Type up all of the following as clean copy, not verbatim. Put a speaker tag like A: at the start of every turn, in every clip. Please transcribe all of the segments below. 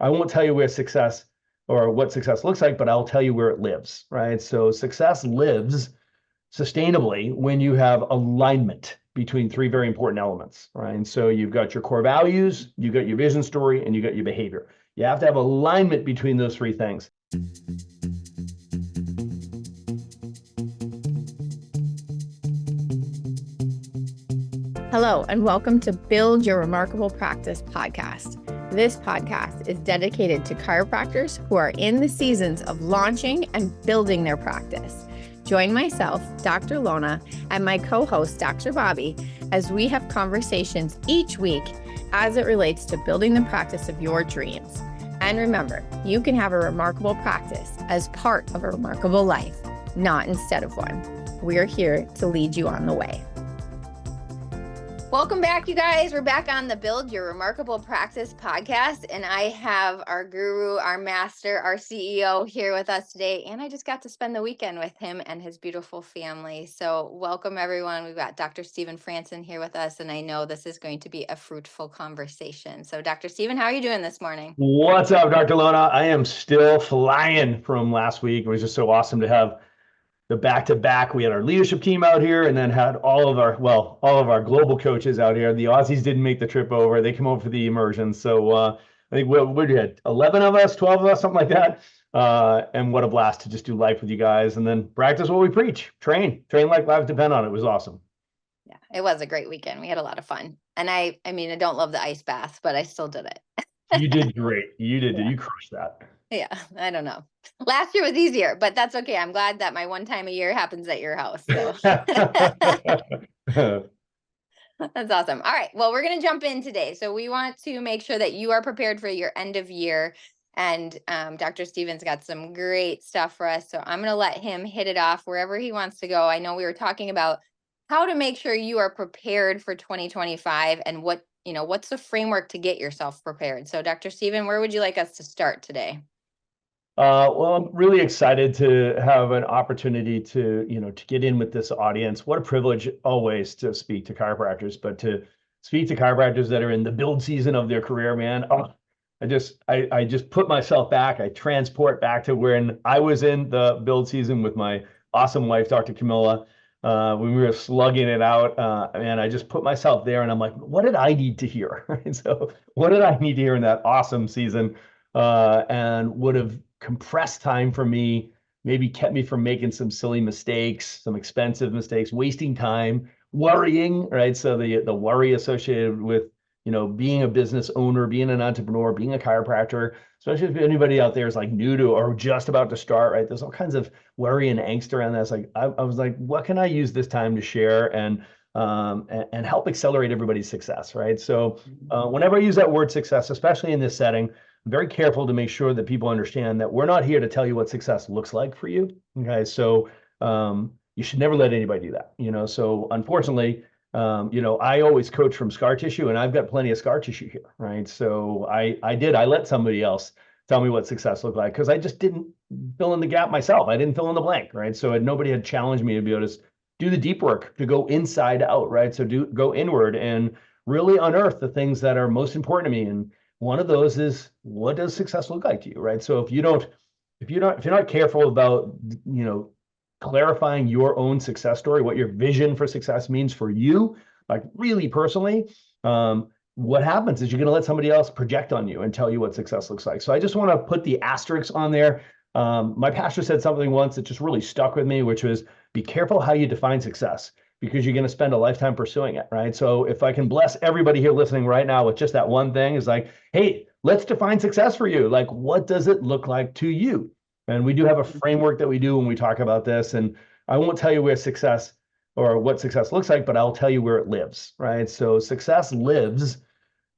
A: I won't tell you where success or what success looks like, but I'll tell you where it lives, right? So success lives sustainably when you have alignment between three very important elements, right? And so you've got your core values, you've got your vision story, and you got your behavior. You have to have alignment between those three things.
B: Hello, and welcome to Build Your Remarkable Practice podcast. This podcast is dedicated to chiropractors who are in the seasons of launching and building their practice. Join myself, Dr. Lona, and my co-host, Dr. Bobby, as we have conversations each week as it relates to building the practice of your dreams. And remember, you can have a remarkable practice as part of a remarkable life, not instead of one. We're here to lead you on the way. Welcome back, you guys. We're back on the Build Your Remarkable Practice podcast, and I have our guru, our master, our CEO here with us today, and I just got to spend the weekend with him and his beautiful family. So welcome, everyone. We've got Dr. Stephen Franson here with us, and I know this is going to be a fruitful conversation. So Dr. Stephen, how are you doing this morning?
A: What's up, Dr. Lona? I am still flying from last week. It was just so awesome to have the back-to-back. We had our leadership team out here and then had all of our global coaches out here. The Aussies didn't make the trip over. They came over for the immersion. So I think we had 11 of us, 12 of us, something like that. And what a blast to just do life with you guys and then practice what we preach. Train like lives depend on it. It was awesome.
B: Yeah, it was a great weekend. We had a lot of fun. And I mean, I don't love the ice bath, but I still did it.
A: You did great. You did.
B: Yeah.
A: You crushed that.
B: Yeah, I don't know. Last year was easier, but that's okay. I'm glad that my one time a year happens at your house. So. That's awesome. All right. Well, we're going to jump in today. So we want to make sure that you are prepared for your end of year. And Dr. Stephen's got some great stuff for us. So I'm going to let him hit it off wherever he wants to go. I know we were talking about how to make sure you are prepared for 2025 and what's the framework to get yourself prepared. So Dr. Stephen, where would you like us to start today?
A: Well, I'm really excited to have an opportunity to get in with this audience. What a privilege always to speak to chiropractors, but to speak to chiropractors that are in the build season of their career, man. Oh, I just put myself back. I transport back to when I was in the build season with my awesome wife, Dr. Camilla, when we were slugging it out. And I just put myself there and I'm like, what did I need to hear? So what did I need to hear in that awesome season? And would have compressed time for me, maybe kept me from making some silly mistakes, some expensive mistakes, wasting time, worrying, right? So the worry associated with, being a business owner, being an entrepreneur, being a chiropractor, especially if anybody out there is like new to or just about to start, right? There's all kinds of worry and angst around that. It's like, I was like, what can I use this time to share and help accelerate everybody's success, right? So whenever I use that word success, especially in this setting, I'm very careful to make sure that people understand that we're not here to tell you what success looks like for you. Okay, so you should never let anybody do that. So unfortunately, I always coach from scar tissue, and I've got plenty of scar tissue here, right? So I let somebody else tell me what success looked like because I just didn't fill in the gap myself. I didn't fill in the blank, right? So nobody had challenged me to be able to do the deep work, to go inside out, right? So go inward and really unearth the things that are most important to me. And one of those is, what does success look like to you, right? So if you're not careful about, clarifying your own success story, what your vision for success means for you, like really personally, what happens is you're going to let somebody else project on you and tell you what success looks like. So I just want to put the asterisks on there. My pastor said something once that just really stuck with me, which was, be careful how you define success, because you're going to spend a lifetime pursuing it, right? So if I can bless everybody here listening right now with just that one thing, is like, hey, let's define success for you. Like, what does it look like to you? And we do have a framework that we do when we talk about this. And I won't tell you where success or what success looks like, but I'll tell you where it lives, right? So success lives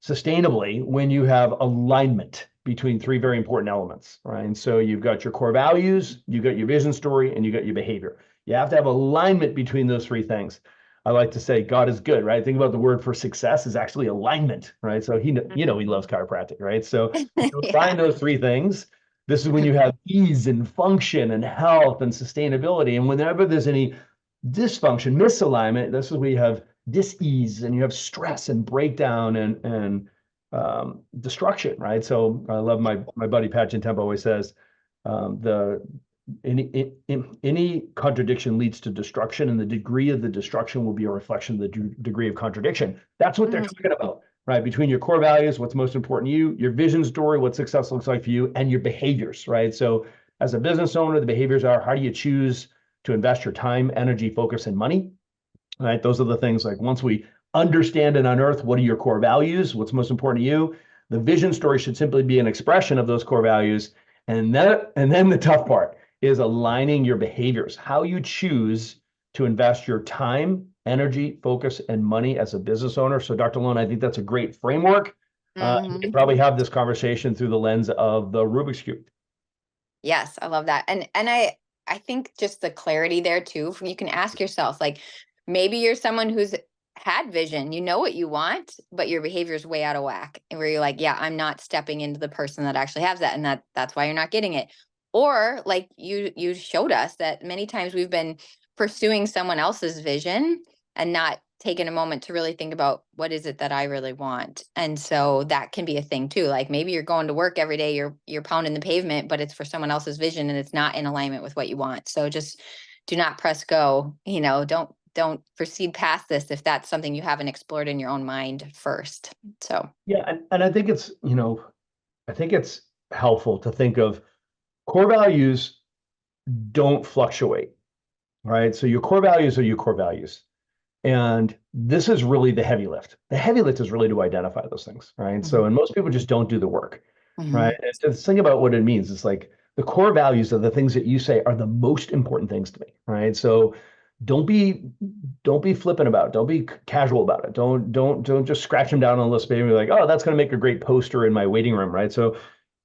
A: sustainably when you have alignment between three very important elements, right? And so you've got your core values, you've got your vision story, and you got your behavior. You have to have alignment between those three things. I like to say God is good, right? Think about the word for success is actually alignment, right? So he loves chiropractic, right? So you find those three things. This is when you have ease and function and health and sustainability. And whenever there's any dysfunction, misalignment, this is where you have dis-ease and you have stress and breakdown and destruction, right? So I love my buddy Pat Tempo always says, the any contradiction leads to destruction, and the degree of the destruction will be a reflection of the degree of contradiction. That's what they're talking about, right? Between your core values, what's most important to you, your vision story, what success looks like for you, and your behaviors, right? So as a business owner, the behaviors are, how do you choose to invest your time, energy, focus, and money, right? Those are the things, like, once we understand and unearth what are your core values, what's most important to you, the vision story should simply be an expression of those core values. And then the tough part is aligning your behaviors, how you choose to invest your time, energy, focus, and money as a business owner. So Dr. Lone, I think that's a great framework. You can probably have this conversation through the lens of the Rubik's Cube.
B: Yes, I love that. And I think just the clarity there too, you can ask yourself, like, maybe you're someone who's had vision, you know what you want, but your behavior is way out of whack. And where you're like, yeah, I'm not stepping into the person that actually has that. And that's why you're not getting it. Or like you showed us that many times we've been pursuing someone else's vision and not taking a moment to really think about, what is it that I really want? And so that can be a thing too. Like, maybe you're going to work every day, you're pounding the pavement, but it's for someone else's vision and it's not in alignment with what you want. So just do not press go, don't proceed past this if that's something you haven't explored in your own mind first. So
A: yeah, and I think it's, I think it's helpful to think of core values don't fluctuate, right? So your core values are your core values. And this is really the heavy lift. The heavy lift is really to identify those things, right? So, and most people just don't do the work, right? And to think about what it means, it's like the core values are the things that you say are the most important things to me, right? So don't be flippant about it. Don't be casual about it. Don't just scratch them down on a list of paper and be like, oh, that's going to make a great poster in my waiting room, right? So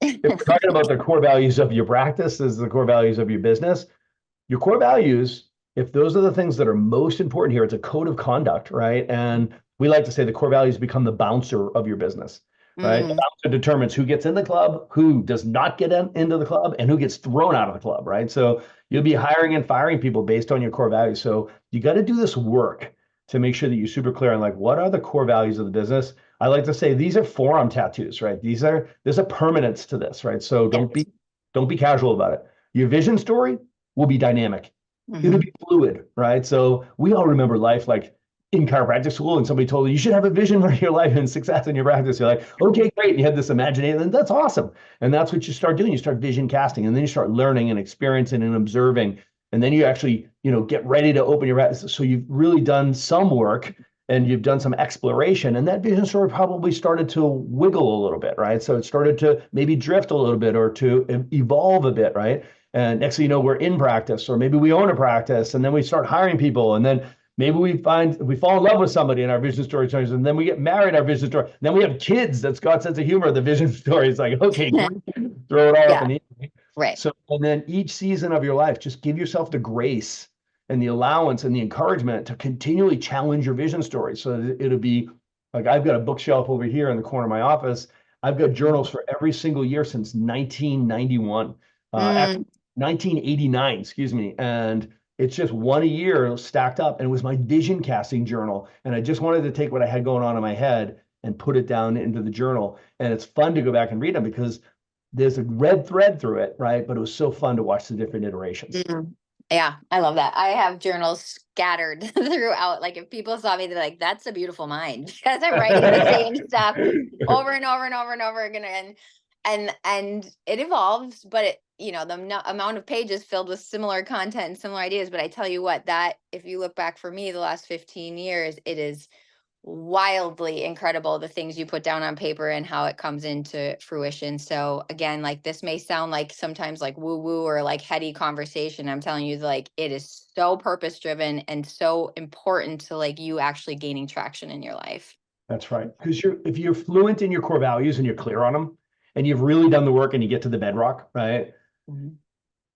A: if we're talking about the core values of your practice as the core values of your business, your core values, if those are the things that are most important here, it's a code of conduct, right? And we like to say the core values become the bouncer of your business, right? The bouncer determines who gets in the club, who does not get into the club, and who gets thrown out of the club, right? So you'll be hiring and firing people based on your core values. So you got to do this work to make sure that you're super clear on, like, what are the core values of the business? I like to say these are forearm tattoos, right? There's a permanence to this, right? So don't be casual about it. Your vision story will be dynamic. It'll be fluid, right? So we all remember life like in chiropractic school, and somebody told you, you should have a vision for your life and success in your practice. You're like, okay, great. And you had this imagination, and that's awesome. And that's what you start doing. You start vision casting, and then you start learning and experiencing and observing. And then you actually, get ready to open your practice. So you've really done some work and you've done some exploration, and that vision story probably started to wiggle a little bit, right? So it started to maybe drift a little bit or to evolve a bit, right? And next thing you know, we're in practice, or maybe we own a practice, and then we start hiring people, and then maybe we fall in love with somebody in our vision story stories, and then we get married, our vision story. And then we have kids. That's God's sense of humor. The vision story is like, okay, throw it all up in the air.
B: Right.
A: So, and then each season of your life, just give yourself the grace and the allowance and the encouragement to continually challenge your vision story. So it'll be like, I've got a bookshelf over here in the corner of my office. I've got journals for every single year since 1991. Actually, 1989, excuse me. And it's just one a year stacked up. And it was my vision casting journal. And I just wanted to take what I had going on in my head and put it down into the journal. And it's fun to go back and read them because there's a red thread through it, right? But it was so fun to watch the different iterations.
B: Yeah, I love that. I have journals scattered throughout. Like, if people saw me, they're like, that's a beautiful mind, because I'm writing the same stuff over and over and over and over again. And it evolves, but the amount of pages filled with similar content and similar ideas. But I tell you what, that if you look back for me the last 15 years, it is wildly incredible, the things you put down on paper and how it comes into fruition. So again, like, this may sound like sometimes like woo woo or like heady conversation. I'm telling you, like, it is so purpose driven and so important to like you actually gaining traction in your life.
A: That's right. Because if you're fluent in your core values and you're clear on them, and you've really done the work and you get to the bedrock, right?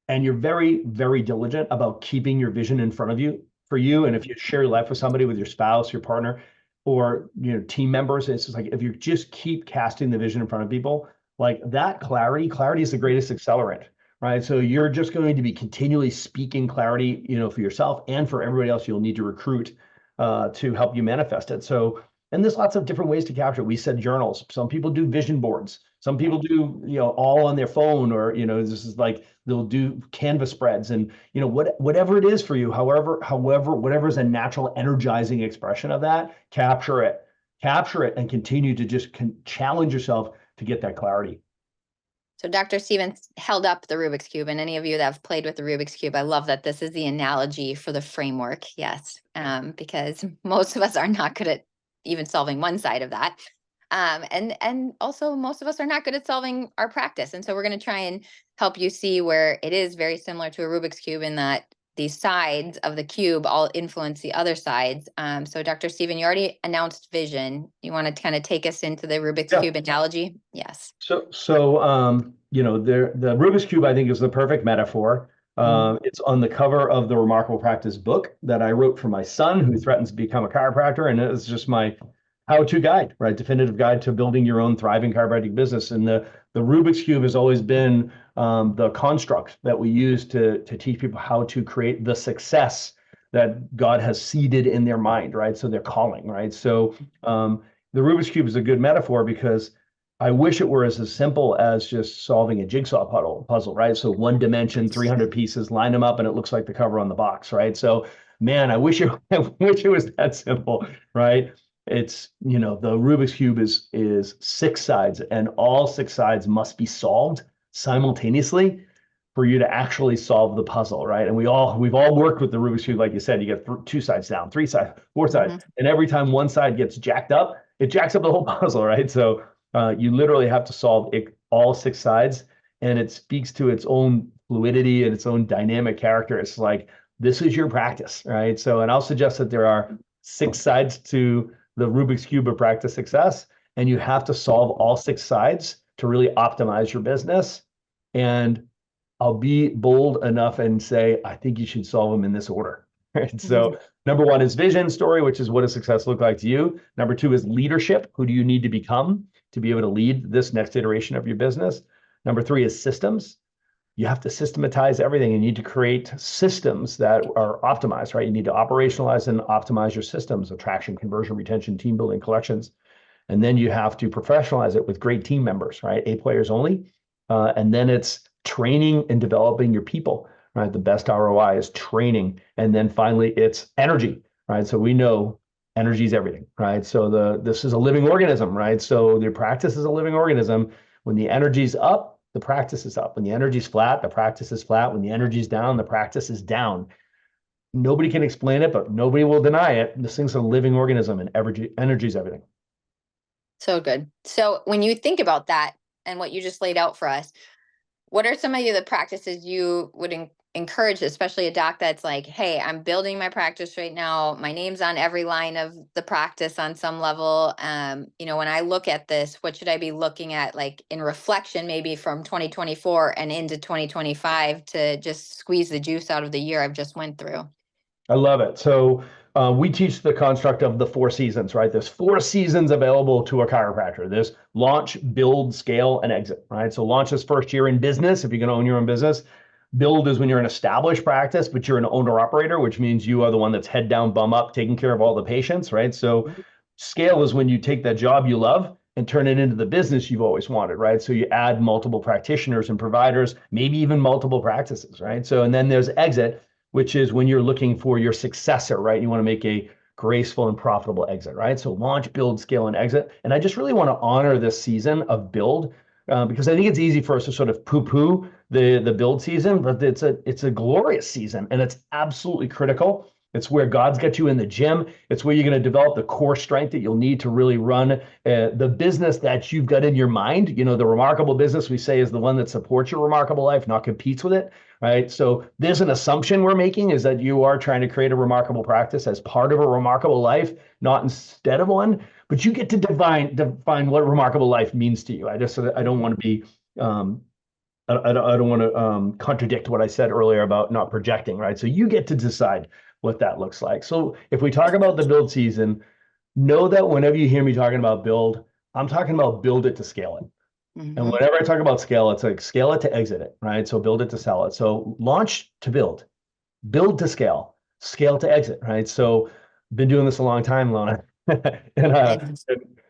A: And you're very, very diligent about keeping your vision in front of you for you. And if you share your life with somebody, with your spouse, your partner, or team members, it's just like, if you just keep casting the vision in front of people, like that clarity is the greatest accelerant, right? So you're just going to be continually speaking clarity, for yourself and for everybody else you'll need to recruit to help you manifest it. So And there's lots of different ways to capture it. We said journals. Some people do vision boards. Some people do, all on their phone, or, this is like they'll do canvas spreads, and, whatever it is for you, whatever is a natural energizing expression of that, capture it and continue to just challenge yourself to get that clarity.
B: So Dr. Stevens held up the Rubik's Cube, and any of you that have played with the Rubik's Cube, I love that this is the analogy for the framework. Yes, because most of us are not good at even solving one side of that. And also most of us are not good at solving our practice. And so we're going to try and help you see where it is very similar to a Rubik's Cube in that these sides of the cube all influence the other sides. So Dr. Steven, you already announced vision. You want to kind of take us into the Rubik's Cube analogy? Yes.
A: So the Rubik's Cube, I think, is the perfect metaphor. It's on the cover of the Remarkable Practice book that I wrote for my son, who threatens to become a chiropractor. And it's just my how-to guide, right? Definitive guide to building your own thriving chiropractic business. And the Rubik's Cube has always been the construct that we use to teach people how to create the success that God has seeded in their mind, right? So they're calling, right? So the Rubik's Cube is a good metaphor because I wish it were as simple as just solving a jigsaw puzzle, right? So one dimension, 300 pieces, line them up, and it looks like the cover on the box, right? So, man, I wish it was that simple, right? It's, the Rubik's Cube is 6 sides, and all 6 sides must be solved simultaneously for you to actually solve the puzzle, right? And we've all worked with the Rubik's Cube, like you said. You get 2 sides down, 3 sides, 4 sides, and every time one side gets jacked up, it jacks up the whole puzzle, right? So you literally have to solve all 6 sides, and it speaks to its own fluidity and its own dynamic character. It's like, this is your practice, right? So, and I'll suggest that there are 6 sides to the Rubik's Cube of practice success, and you have to solve all 6 sides to really optimize your business. And I'll be bold enough and say, I think you should solve them in this order. Right? So number 1 is vision story, which is what does success look like to you? Number 2 is leadership. Who do you need to become to be able to lead this next iteration of your business? Number 3 is systems. You have to systematize everything. You need to create systems that are optimized, right? You need to operationalize and optimize your systems: attraction, conversion, retention, team building, collections. And then you have to professionalize it with great team members, right? A players only. And then it's training and developing your people, right? The best ROI is training. And then finally, it's energy, right? So we know energy is everything, right? So this is a living organism, right? So the practice is a living organism. When the energy's up, the practice is up. When the energy's flat, the practice is flat. When the energy's down, the practice is down. Nobody can explain it, but nobody will deny it. This thing's a living organism, and energy is everything.
B: So good. So when you think about that and what you just laid out for us, what are some of the practices you would encourage, especially a doc that's like, hey, I'm building my practice right now. My name's on every line of the practice on some level. When I look at this, what should I be looking at, like in reflection, maybe from 2024 and into 2025, to just squeeze the juice out of the year I've just went through?
A: I love it. So we teach the construct of the 4 seasons, right? There's 4 seasons available to a chiropractor. There's launch, build, scale, and exit, right? So launch is first year in business, if you're going to own your own business. Build is when you're an established practice, but you're an owner operator, which means you are the one that's head down, bum up, taking care of all the patients, right? So scale is when you take that job you love and turn it into the business you've always wanted, right? So you add multiple practitioners and providers, maybe even multiple practices, right? So, and then there's exit, which is when you're looking for your successor, right? You want to make a graceful and profitable exit, right? So launch, build, scale, and exit. And I just really want to honor this season of build, because I think it's easy for us to sort of poo-poo the build season, but it's a glorious season, and it's absolutely critical. It's where God's got you in the gym. It's where you're going to develop the core strength that you'll need to really run the business that you've got in your mind. The remarkable business, we say, is the one that supports your remarkable life, not competes with it, right? So there's an assumption we're making, is that you are trying to create a remarkable practice as part of a remarkable life, not instead of one. But you get to define what remarkable life means to you. I don't want to be I don't want to contradict what I said earlier about not projecting, right? So you get to decide what that looks like. So if we talk about the build season, know that whenever you hear me talking about build, I'm talking about build it to scale it. And whenever I talk about scale, it's like scale it to exit it, right? So build it to sell it. So launch to build to scale to exit, right? So been doing this a long time, Lona. And,
B: It's-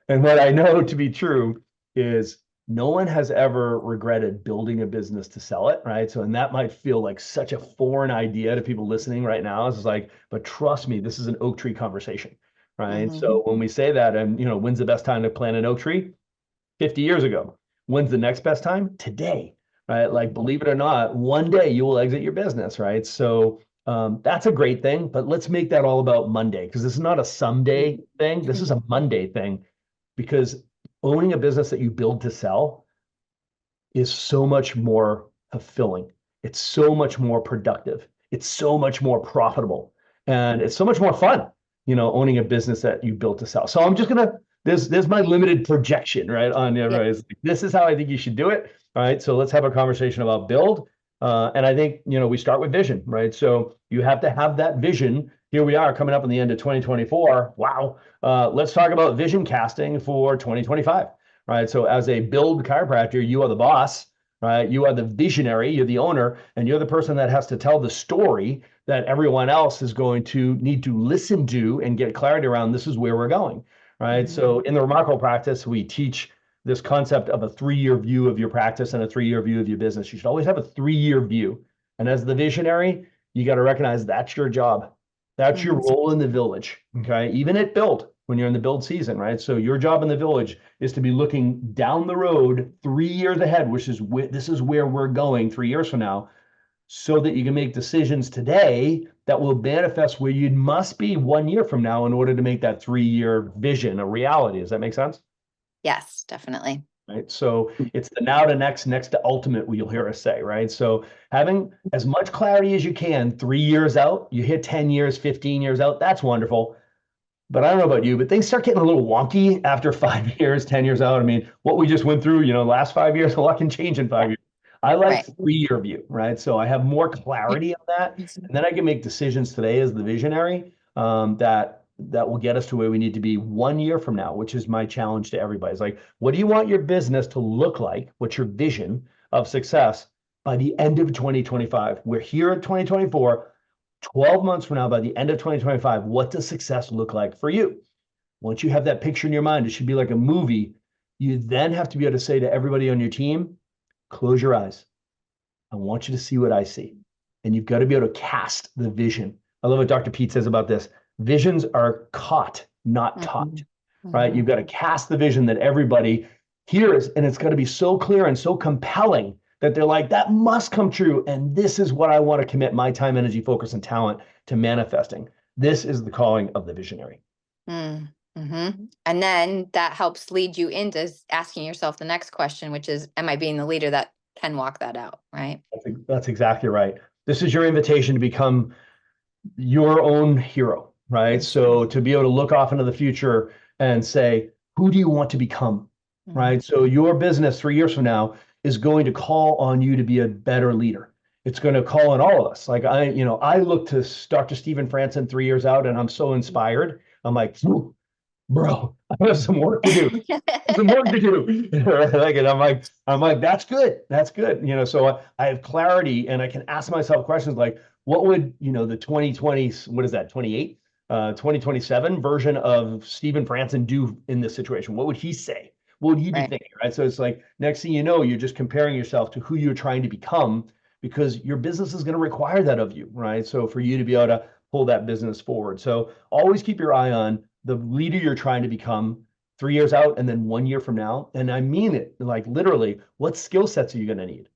A: and what I know to be true is no one has ever regretted building a business to sell it, right? So, and that might feel like such a foreign idea to people listening right now. It's like, but trust me, this is an oak tree conversation, right?
B: Mhm.
A: So when we say that, and when's the best time to plant an oak tree? 50 years ago. When's the next best time? Today, right? Like, believe it or not, one day you will exit your business, right? So that's a great thing, but let's make that all about Monday because this is not a someday thing. This is a Monday thing because owning a business that you build to sell is so much more fulfilling. It's so much more productive. It's so much more profitable. And it's so much more fun, owning a business that you built to sell. So I'm just gonna, there's my limited projection, right? On
B: Yep.
A: everybody's like, this is how I think you should do it. All right. So let's have a conversation about build. And I think, we start with vision, right? So you have to have that vision. Here we are coming up on the end of 2024. Wow. Let's talk about vision casting for 2025. Right. So as a build chiropractor, you are the boss, right? You are the visionary, you're the owner, and you're the person that has to tell the story that everyone else is going to need to listen to and get clarity around. This is where we're going, right?
B: Mhm.
A: So in the Remarkable Practice, we teach this concept of a 3-year view of your practice and a 3-year view of your business. You should always have a 3-year view. And as the visionary, you got to recognize that's your job. That's your
B: Mhm.
A: role in the village. Okay. Even at build, when you're in the build season, right? So your job in the village is to be looking down the road 3 years ahead, which is this is where we're going 3 years from now, so that you can make decisions today that will manifest where you must be 1 year from now in order to make that 3-year vision a reality. Does that make sense?
B: Yes, definitely.
A: Right. So it's the now to next, next to ultimate, you'll hear us say, right? So having as much clarity as you can 3 years out, you hit 10 years, 15 years out, that's wonderful. But I don't know about you, but things start getting a little wonky after 5 years, 10 years out. I mean, what we just went through, last 5 years, a lot can change in 5 years. I like
B: Right.
A: 3-year view, right? So I have more clarity on that. And then I can make decisions today as the visionary that will get us to where we need to be 1 year from now, which is my challenge to everybody. It's like, what do you want your business to look like? What's your vision of success by the end of 2025? We're here at 2024. 12 months from now, by the end of 2025, what does success look like for you? Once you have that picture in your mind, it should be like a movie. You then have to be able to say to everybody on your team, close your eyes. I want you to see what I see. And you've got to be able to cast the vision. I love what Dr. Pete says about this. Visions are caught, not taught,
B: Mhm.
A: right? You've got to cast the vision that everybody hears, and it's got to be so clear and so compelling that they're like, that must come true. And this is what I want to commit my time, energy, focus, and talent to manifesting. This is the calling of the visionary.
B: Mm-hmm. And then that helps lead you into asking yourself the next question, which is, am I being the leader that can walk that out? Right.
A: That's exactly right. This is your invitation to become your own hero, right? So to be able to look off into the future and say, who do you want to become,
B: Mhm.
A: right? So your business 3 years from now is going to call on you to be a better leader. It's going to call on all of us. Like I look to Dr. Stephen Franson 3 years out, and I'm so inspired. I'm like, bro, I have some work to do. Some work to do. Like, and I'm like, that's good. That's good. So I have clarity and I can ask myself questions like, what would, the 2020, what is that, 28, 2027 version of Stephen Franson do in this situation? What would he say? What would he be
B: Right.
A: thinking? Right. So it's like, next thing you know, you're just comparing yourself to who you're trying to become because your business is going to require that of you. Right. So for you to be able to pull that business forward. So always keep your eye on the leader you're trying to become 3 years out and then 1 year from now. And I mean it, like literally, what skill sets are you going to need?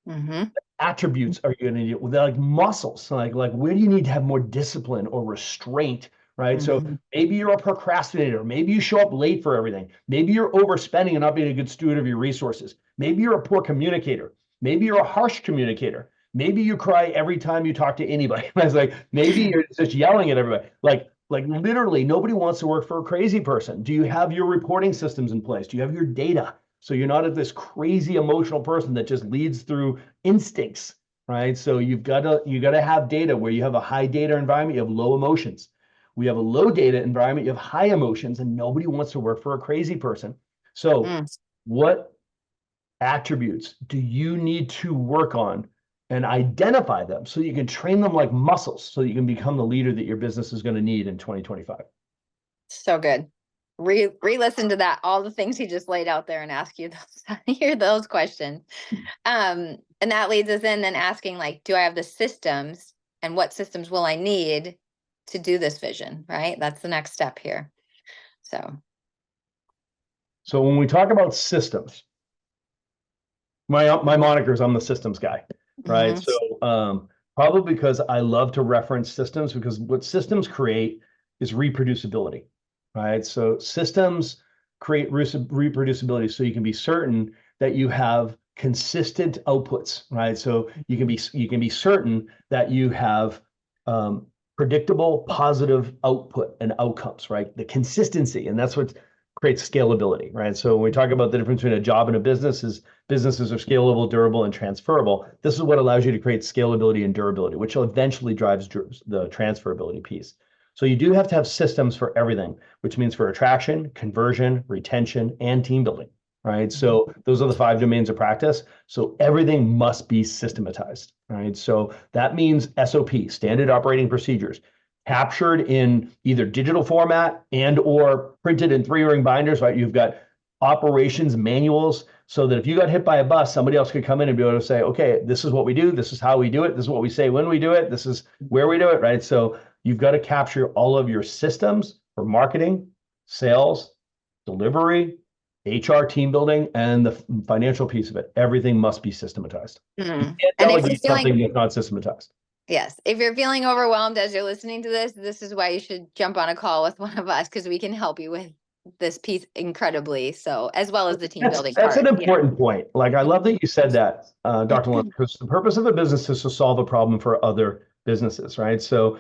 B: Mm-hmm.
A: Attributes are you going to need? Well, they're like muscles. Like where do you need to have more discipline or restraint? Right. So
B: Mm-hmm.
A: maybe you're a procrastinator. Maybe you show up late for everything. Maybe you're overspending and not being a good steward of your resources. Maybe you're a poor communicator. Maybe you're a harsh communicator. Maybe you cry every time you talk to anybody. It's like maybe you're just yelling at everybody. Like literally, nobody wants to work for a crazy person. Do you have your reporting systems in place? Do you have your data? So you're not this crazy emotional person that just leads through instincts, right? So you gotta have data where you have a high data environment, you have low emotions. We have a low data environment, you have high emotions, and nobody wants to work for a crazy person. So
B: Mm.
A: what attributes do you need to work on and identify them so you can train them like muscles so you can become the leader that your business is going to need in 2025?
B: So good. Re-listen to that, all the things he just laid out there, and ask you those, hear those questions. And that leads us in then asking, like, do I have the systems, and what systems will I need to do this vision, right? That's the next step here. So
A: when we talk about systems, my moniker is I'm the systems guy, right?
B: mhm.
A: So probably because I love to reference systems, because what systems create is reproducibility, right? So systems create reproducibility, so you can be certain that you have consistent outputs, right? So you can be certain that you have predictable positive output and outcomes, right? The consistency, and that's what creates scalability, right? So when we talk about the difference between a job and a business, is businesses are scalable, durable, and transferable. This is what allows you to create scalability and durability, which eventually drives the transferability piece. So you do have to have systems for everything, which means for attraction, conversion, retention, and team building, right? So those are the 5 domains of practice. So everything must be systematized, right? So that means SOP, standard operating procedures, captured in either digital format and or printed in 3-ring binders, right? You've got operations manuals, so that if you got hit by a bus, somebody else could come in and be able to say, okay, this is what we do, this is how we do it, this is what we say when we do it, this is where we do it, right? So you've got to capture all of your systems for marketing, sales, delivery, HR, team building, and the financial piece of it. Everything must be systematized. You can't
B: And if you're
A: delegate something that's not systematized.
B: yes, if you're feeling overwhelmed as you're listening to this is why you should jump on a call with one of us, because we can help you with this piece incredibly. So, as well as the team building
A: That's an
B: part.
A: important point. Like, I love that you said that, Dr. Lund, because the purpose of a business is to solve a problem for other businesses, right? So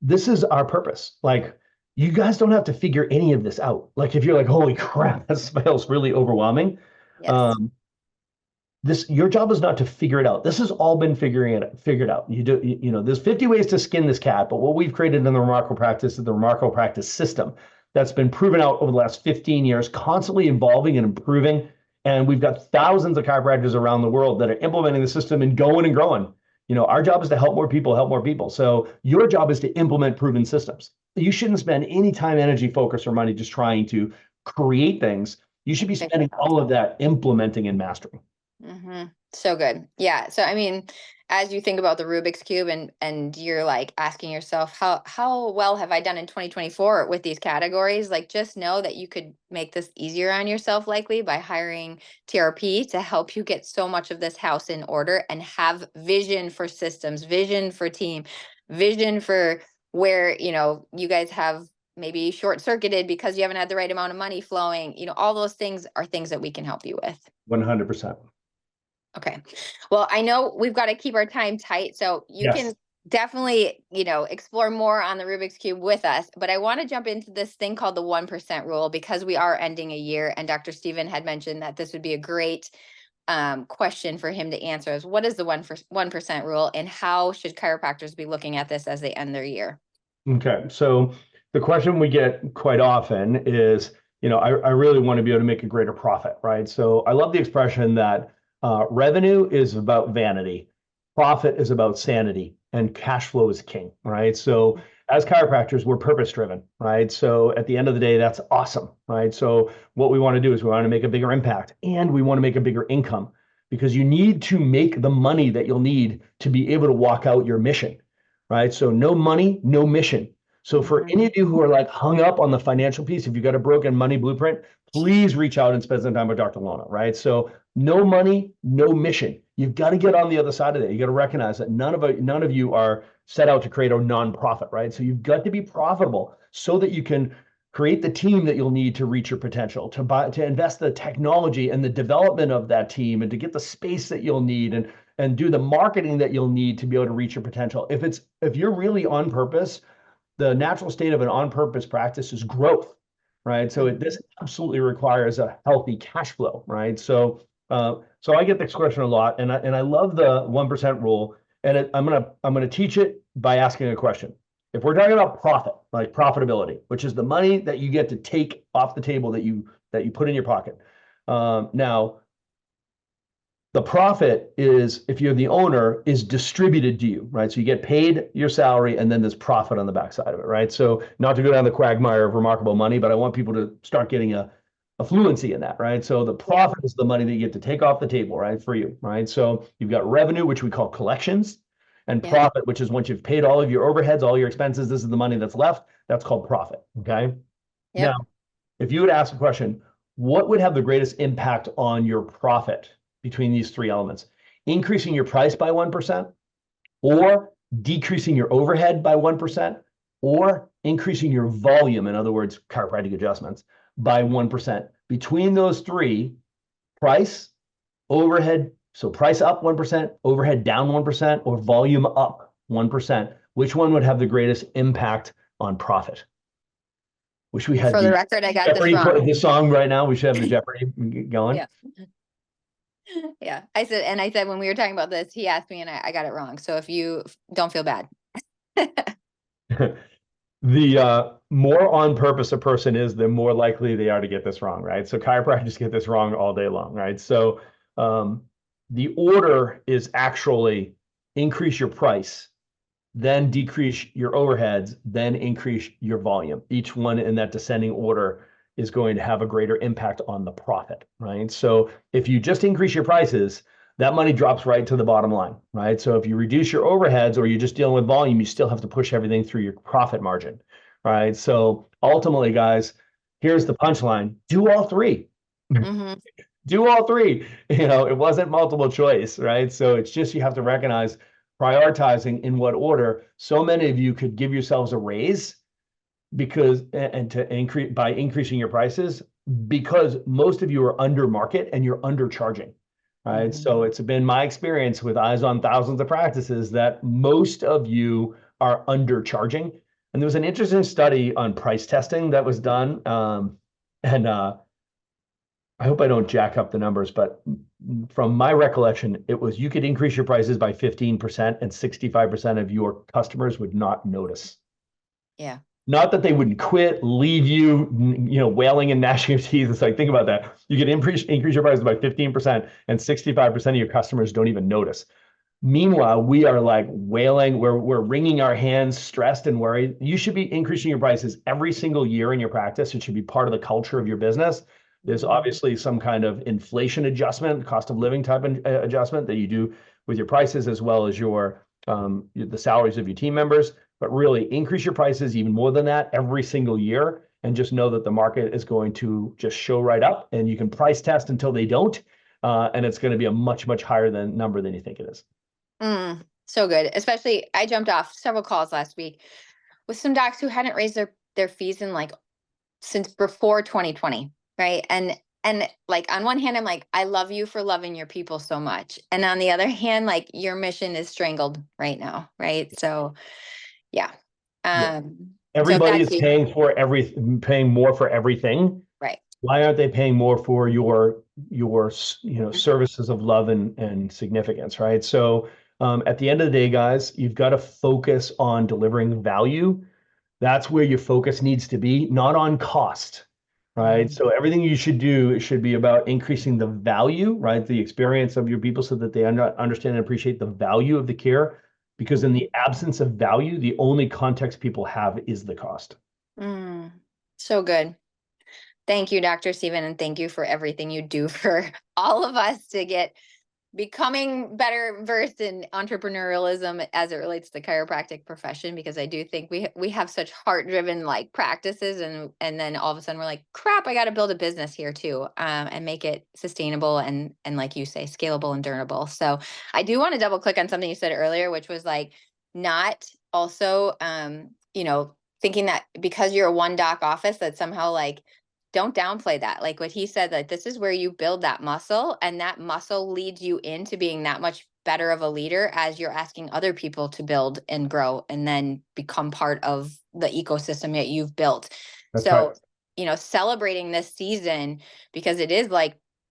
A: this is our purpose. Like, you guys don't have to figure any of this out. Like, if you're like, holy crap, this feels really overwhelming.
B: Yes.
A: Your job is not to figure it out. This has all been figured out. There's 50 ways to skin this cat, but what we've created in the Remarkable Practice is the Remarkable Practice system that's been proven out over the last 15 years, constantly evolving and improving. And we've got thousands of chiropractors around the world that are implementing the system and going and growing. Our job is to help more people help more people. So your job is to implement proven systems. You shouldn't spend any time, energy, focus, or money just trying to create things. You should be spending all of that implementing and mastering.
B: So good. Yeah. So, I mean, as you think about the Rubik's Cube, and you're like asking yourself, how well have I done in 2024 with these categories? Like, just know that you could make this easier on yourself, likely by hiring TRP to help you get so much of this house in order, and have vision for systems, vision for team, vision for where, you guys have maybe short circuited because you haven't had the right amount of money flowing. All those things are things that we can help you with.
A: 100%.
B: Okay. Well, I know we've got to keep our time tight, so you
A: Yes.
B: can definitely, explore more on the Rubik's Cube with us. But I want to jump into this thing called the 1% rule, because we are ending a year, and Dr. Stephen had mentioned that this would be a great question for him to answer. Is what is the 1% rule, and how should chiropractors be looking at this as they end their year?
A: Okay. So the question we get quite often is, I really want to be able to make a greater profit, right? So I love the expression that revenue is about vanity, profit is about sanity, and cash flow is king, right? So as chiropractors, we're purpose driven, right? So at the end of the day, that's awesome, right? So what we want to do is we want to make a bigger impact, and we want to make a bigger income, because you need to make the money that you'll need to be able to walk out your mission, right? So no money, no mission. So for any of you who are like hung up on the financial piece, if you've got a broken money blueprint, please reach out and spend some time with Dr. Lona, right? So no money, no mission. You've got to get on the other side of that. You got to recognize that none of you are set out to create a nonprofit, right? So you've got to be profitable so that you can create the team that you'll need to reach your potential, to invest the technology and the development of that team, and to get the space that you'll need, and do the marketing that you'll need to be able to reach your potential. If you're really on purpose, the natural state of an on-purpose practice is growth, right? So this absolutely requires a healthy cash flow, right? So I get this question a lot, and I love the 1% rule, and I'm gonna teach it by asking a question. If we're talking about profit, like profitability, which is the money that you get to take off the table that you put in your pocket, now The profit is, if you're the owner, is distributed to you, right? So you get paid your salary and then there's profit on the backside of it, right? So not to go down the quagmire of remarkable money, but I want people to start getting a fluency in that, right? So the profit is the money that you get to take off the table, right, for you, right? So you've got revenue, which we call collections, and profit, which is once you've paid all of your overheads, all your expenses, this is the money that's left. That's called profit, okay? Now, if you would ask a question, what would have the greatest impact on your profit between these three elements? Increasing your price by 1%, or decreasing your overhead by 1%, or increasing your volume, in other words, chiropractic adjustments, by 1%. Between those three, price, overhead, so price up 1%, overhead down 1%, or volume up 1%, which one would have the greatest impact on profit? Wish we had
B: For the record, I got
A: Jeopardy
B: this wrong.
A: the song right now. We should have the Jeopardy going.
B: Yeah. Yeah. I said when we were talking about this, he asked me and I got it wrong. So if you don't feel bad.
A: The more on purpose a person is, the more likely they are to get this wrong, right? So chiropractors get this wrong all day long, right? So the order is actually increase your price, then decrease your overheads, then increase your volume. Each one in that descending order is going to have a greater impact on the profit, right? So if you just increase your prices, that money drops right to the bottom line, right? So if you reduce your overheads or you're just dealing with volume, you still have to push everything through your profit margin, right? So ultimately, guys, here's the punchline: do all three.
B: Mm-hmm.
A: Do all three. It wasn't multiple choice, right? So it's just, you have to recognize prioritizing in what order. So many of you could give yourselves a raise to increase by increasing your prices, because most of you are under market and you're undercharging, right?
B: Mm-hmm.
A: So it's been my experience with eyes on thousands of practices that most of you are undercharging. And there was an interesting study on price testing that was done. I hope I don't jack up the numbers, but from my recollection, it was you could increase your prices by 15% and 65% of your customers would not notice.
B: Yeah.
A: Not that they wouldn't quit, leave you, wailing and gnashing of teeth. It's like, think about that. You could increase your prices by 15% and 65% of your customers don't even notice. Meanwhile, we are like wailing, we're wringing our hands, stressed and worried. You should be increasing your prices every single year in your practice. It should be part of the culture of your business. There's obviously some kind of inflation adjustment, cost of living type adjustment that you do with your prices, as well as the salaries of your team members. But really increase your prices even more than that every single year, and just know that the market is going to just show right up, and you can price test until they don't, and it's going to be a much, much higher number than you think it is.
B: So good. Especially, I jumped off several calls last week with some docs who hadn't raised their fees since before 2020, right? And like, on one hand, I'm like, I love you for loving your people so much, and on the other hand, like, your mission is strangled right now, right? So yeah.
A: Everybody is paying more for everything.
B: Right.
A: Why aren't they paying more for your services of love and significance, right? So at the end of the day, guys, you've got to focus on delivering value. That's where your focus needs to be, not on cost, right? So everything you should do should be about increasing the value, right? The experience of your people, so that they understand and appreciate the value of the care. Because in the absence of value, the only context people have is the cost.
B: So good. Thank you, Dr. Stephen, and thank you for everything you do for all of us to becoming better versed in entrepreneurialism as it relates to the chiropractic profession, because I do think we have such heart-driven practices, and then all of a sudden we're like, crap, I got to build a business here too, and make it sustainable and like you say, scalable and durable. So I do want to double click on something you said earlier, which was not also thinking that because you're a one doc office that somehow don't downplay that. Like what he said, that this is where you build that muscle, and that muscle leads you into being that much better of a leader as you're asking other people to build and grow and then become part of the ecosystem that you've built. That's right. Celebrating this season, because it is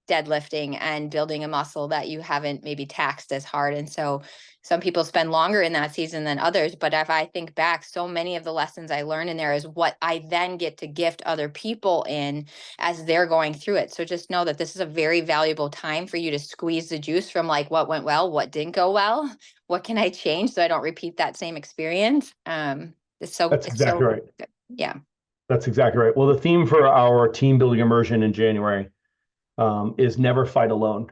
B: deadlifting and building a muscle that you haven't maybe taxed as hard. And so some people spend longer in that season than others. But if I think back, so many of the lessons I learned in there is what I then get to gift other people in as they're going through it. So just know that this is a very valuable time for you to squeeze the juice from like what went well, what didn't go well, what can I change so I don't repeat that same experience.
A: That's exactly right.
B: Good. Yeah.
A: That's exactly right. Well, the theme for our team building immersion in January is never fight alone,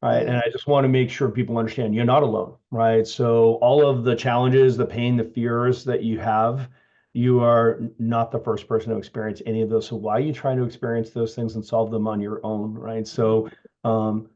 A: right? And I just want to make sure people understand you're not alone, right? So all of the challenges, the pain, the fears that you have, you are not the first person to experience any of those. So why are you trying to experience those things and solve them on your own, right? So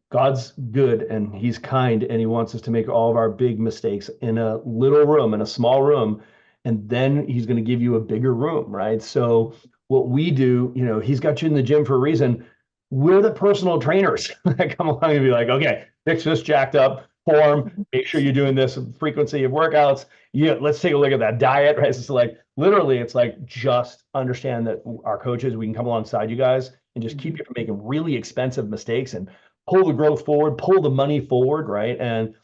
A: God's good and he's kind and he wants us to make all of our big mistakes in a little room, in a small room, and then he's going to give you a bigger room, right? So what we do, he's got you in the gym for a reason. We're the personal trainers that come along and be like, okay, fix this jacked up form, make sure you're doing this frequency of workouts. Yeah, let's take a look at that diet, right? So like literally it's like just understand that our coaches, we can come alongside you guys and just keep you from making really expensive mistakes and pull the growth forward, pull the money forward, right? And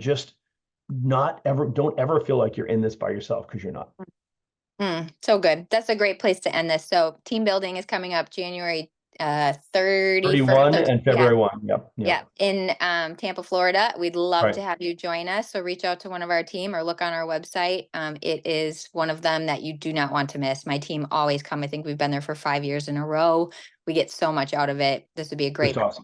A: just don't ever feel like you're in this by yourself, because you're not.
B: So good. That's a great place to end this. So team building is coming up January
A: 31 and February 1. Yep.
B: In Tampa, Florida. We'd love
A: Right.
B: to have you join us. So reach out to one of our team or look on our website. It is one of them that you do not want to miss. My team always come. I think we've been there for 5 years in a row. We get so much out of it. This would be a great,
A: Just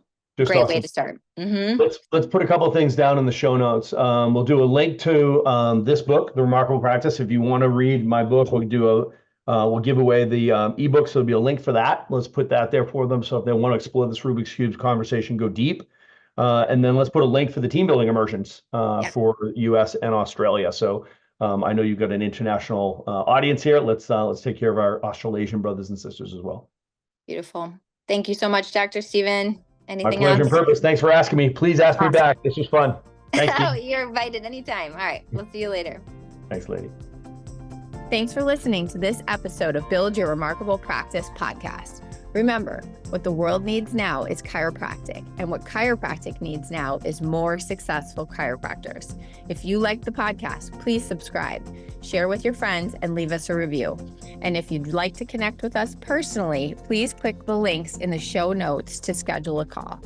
B: great
A: awesome.
B: way to start.
A: Let's put a couple of things down in the show notes. We'll do a link to this book, The Remarkable Practice. If you want to read my book, we'll give away the ebook. So there'll be a link for that. Let's put that there for them. So if they want to explore this Rubik's Cube conversation, go deep. And then let's put a link for the team building immersions for US and Australia. So I know you've got an international audience here. Let's take care of our Australasian brothers and sisters as well.
B: Beautiful. Thank you so much, Dr. Steven. Anything
A: My pleasure
B: else?
A: and purpose. Thanks for asking me. Please ask me back. This was fun. Thank you.
B: You're invited anytime. All right. We'll see you later.
A: Thanks, lady.
B: Thanks for listening to this episode of Build Your Remarkable Practice podcast. Remember, what the world needs now is chiropractic, and what chiropractic needs now is more successful chiropractors. If you like the podcast, please subscribe, share with your friends, and leave us a review. And if you'd like to connect with us personally, please click the links in the show notes to schedule a call.